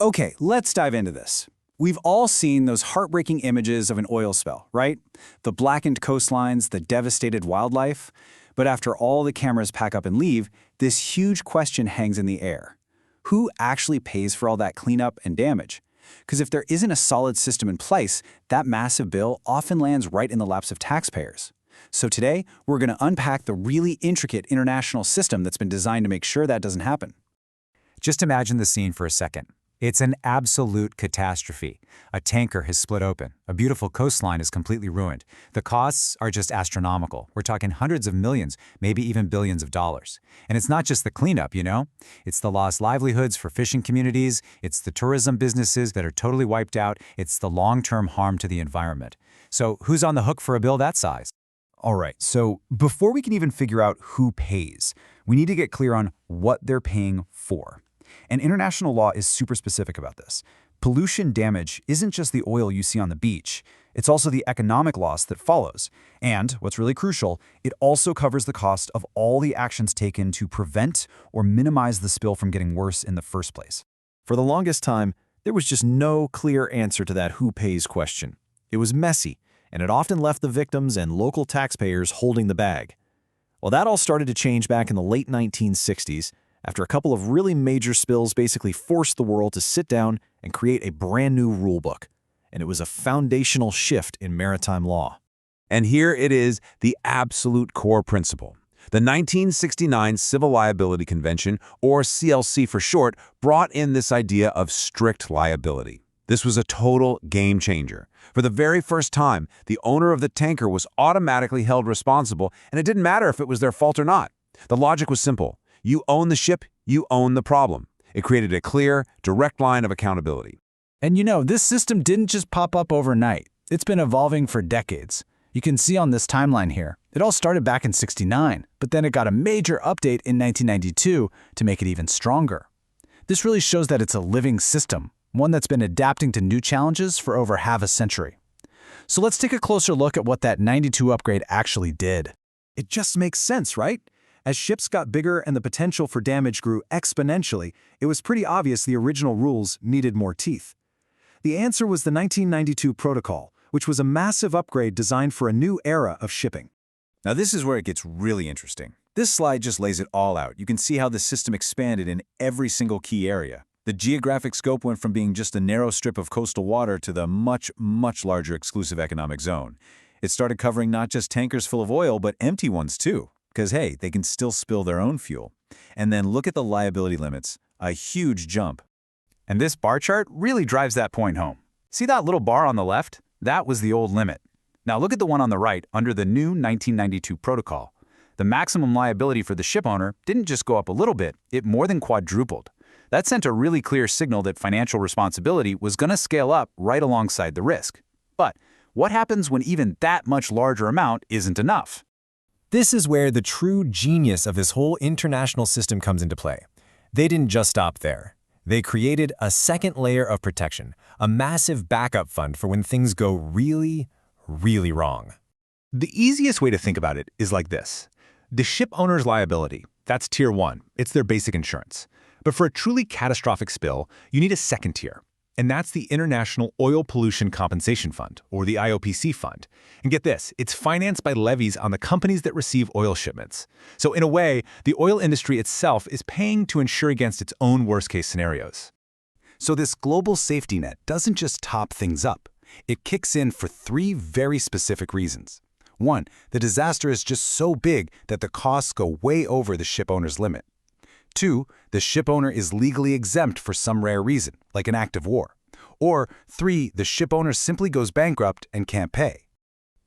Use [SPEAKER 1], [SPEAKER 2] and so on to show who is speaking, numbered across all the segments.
[SPEAKER 1] Okay, let's dive into this. We've all seen those heartbreaking images of an oil spill, right? The blackened coastlines, the devastated wildlife. But after all the cameras pack up and leave, this huge question hangs in the air. Who actually pays for all that cleanup and damage? Because if there isn't a solid system in place, that massive bill often lands right in the laps of taxpayers. So today, we're going to unpack the really intricate international system that's been designed to make sure that doesn't happen.
[SPEAKER 2] Just imagine the scene for a second. It's an absolute catastrophe. A tanker has split open. A beautiful coastline is completely ruined. The costs are just astronomical. We're talking hundreds of millions, maybe even billions of dollars. And it's not just the cleanup, you know? It's the lost livelihoods for fishing communities. It's the tourism businesses that are totally wiped out. It's the long-term harm to the environment. So who's on the hook for a bill that size?
[SPEAKER 3] All right, so before we can even figure out who pays, we need to get clear on what they're paying for. And international law is super specific about this. Pollution damage isn't just the oil you see on the beach. It's also the economic loss that follows. And, what's really crucial, it also covers the cost of all the actions taken to prevent or minimize the spill from getting worse in the first place.
[SPEAKER 4] For the longest time, there was just no clear answer to that who pays question. It was messy, and it often left the victims and local taxpayers holding the bag. Well, that all started to change back in the late 1960s, after a couple of really major spills basically forced the world to sit down and create a brand new rulebook. And it was a foundational shift in maritime law.
[SPEAKER 5] And here it is, the absolute core principle. The 1969 Civil Liability Convention, or CLC for short, brought in this idea of strict liability. This was a total game changer. For the very first time, the owner of the tanker was automatically held responsible, and it didn't matter if it was their fault or not. The logic was simple. You own the ship, you own the problem. It created a clear, direct line of accountability.
[SPEAKER 1] And you know, this system didn't just pop up overnight. It's been evolving for decades. You can see on this timeline here, it all started back in '69, but then it got a major update in 1992 to make it even stronger. This really shows that it's a living system, one that's been adapting to new challenges for over half a century. So let's take a closer look at what that '92 upgrade actually did.
[SPEAKER 4] It just makes sense, right? As ships got bigger and the potential for damage grew exponentially, it was pretty obvious the original rules needed more teeth. The answer was the 1992 Protocol, which was a massive upgrade designed for a new era of shipping.
[SPEAKER 3] Now this is where it gets really interesting. This slide just lays it all out. You can see how the system expanded in every single key area. The geographic scope went from being just a narrow strip of coastal water to the much larger exclusive economic zone. It started covering not just tankers full of oil, but empty ones too. Because, hey, they can still spill their own fuel. And then look at the liability limits. A huge jump.
[SPEAKER 2] And this bar chart really drives that point home. See that little bar on the left? That was the old limit. Now look at the one on the right under the new 1992 Protocol. The maximum liability for the ship owner didn't just go up a little bit, it more than quadrupled. That sent a really clear signal that financial responsibility was going to scale up right alongside the risk. But what happens when even that much larger amount isn't enough?
[SPEAKER 6] This is where the true genius of this whole international system comes into play. They didn't just stop there. They created a second layer of protection, a massive backup fund for when things go really wrong.
[SPEAKER 7] The easiest way to think about it is like this. The ship owner's liability, that's Tier 1. It's their basic insurance. But for a truly catastrophic spill, you need a second tier. And that's the International Oil Pollution Compensation Fund, or the IOPC fund. And get this, it's financed by levies on the companies that receive oil shipments. So in a way, the oil industry itself is paying to insure against its own worst-case scenarios.
[SPEAKER 1] So this global safety net doesn't just top things up. It kicks in for three very specific reasons. One, the disaster is just so big that the costs go way over the ship owner's limit. Two, the ship owner is legally exempt for some rare reason, like an act of war. Or three, the ship owner simply goes bankrupt and can't pay.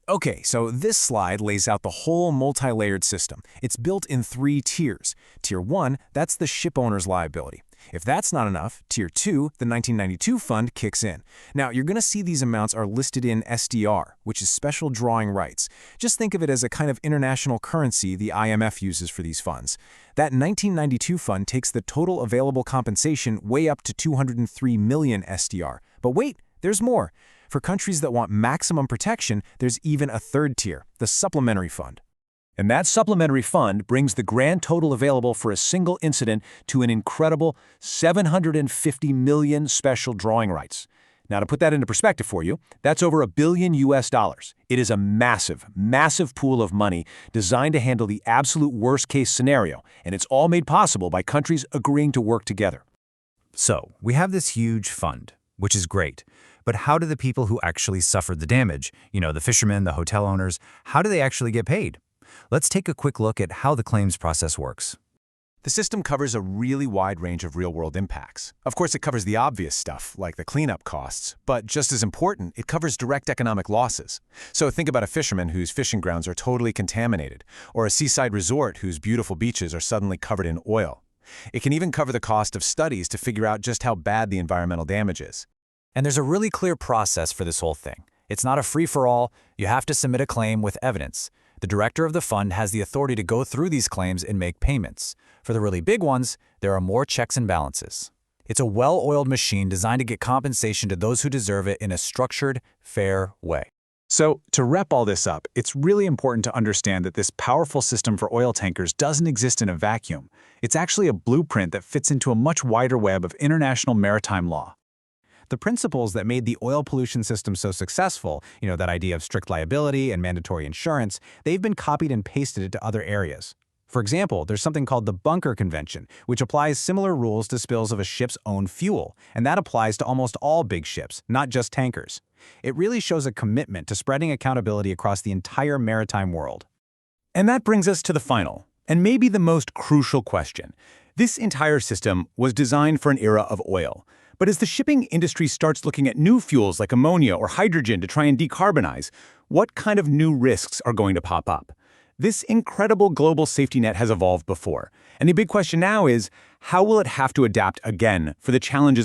[SPEAKER 3] Okay, so this slide lays out the whole multi-layered system. It's built in three tiers. Tier 1, that's the ship owner's liability. If that's not enough, Tier 2, the 1992 fund, kicks in. Now, you're going to see these amounts are listed in SDR, which is special drawing rights. Just think of it as a kind of international currency the IMF uses for these funds. That 1992 fund takes the total available compensation way up to 203 million SDR. But wait, there's more. For countries that want maximum protection, there's even a third tier, the supplementary fund. And that supplementary fund brings the grand total available for a single incident to an incredible 750 million special drawing rights. Now, to put that into perspective for you, that's over $1 billion. It is a massive, massive pool of money designed to handle the absolute worst-case scenario, and it's all made possible by countries agreeing to work together.
[SPEAKER 2] So, we have this huge fund, which is great. But how do the people who actually suffered the damage, the fishermen, the hotel owners, how do they actually get paid? Let's take a quick look at how the claims process works.
[SPEAKER 3] The system covers a really wide range of real-world impacts. Of course, it covers the obvious stuff, like the cleanup costs, but just as important, it covers direct economic losses. So think about a fisherman whose fishing grounds are totally contaminated, or a seaside resort whose beautiful beaches are suddenly covered in oil. It can even cover the cost of studies to figure out just how bad the environmental damage is.
[SPEAKER 2] And there's a really clear process for this whole thing. It's not a free-for-all. You have to submit a claim with evidence. The director of the fund has the authority to go through these claims and make payments. For the really big ones, there are more checks and balances. It's a well-oiled machine designed to get compensation to those who deserve it in a structured, fair way.
[SPEAKER 1] So, to wrap all this up, it's really important to understand that this powerful system for oil tankers doesn't exist in a vacuum. It's actually a blueprint that fits into a much wider web of international maritime law.
[SPEAKER 7] The principles that made the oil pollution system so successful, that idea of strict liability and mandatory insurance, they've been copied and pasted into other areas. For example, there's something called the Bunker Convention, which applies similar rules to spills of a ship's own fuel, and that applies to almost all big ships, not just tankers. It really shows a commitment to spreading accountability across the entire maritime world.
[SPEAKER 3] And that brings us to the final, and maybe the most crucial question. This entire system was designed for an era of oil. But as the shipping industry starts looking at new fuels like ammonia or hydrogen to try and decarbonize, what kind of new risks are going to pop up? This incredible global safety net has evolved before, and the big question now is, how will it have to adapt again for the challenges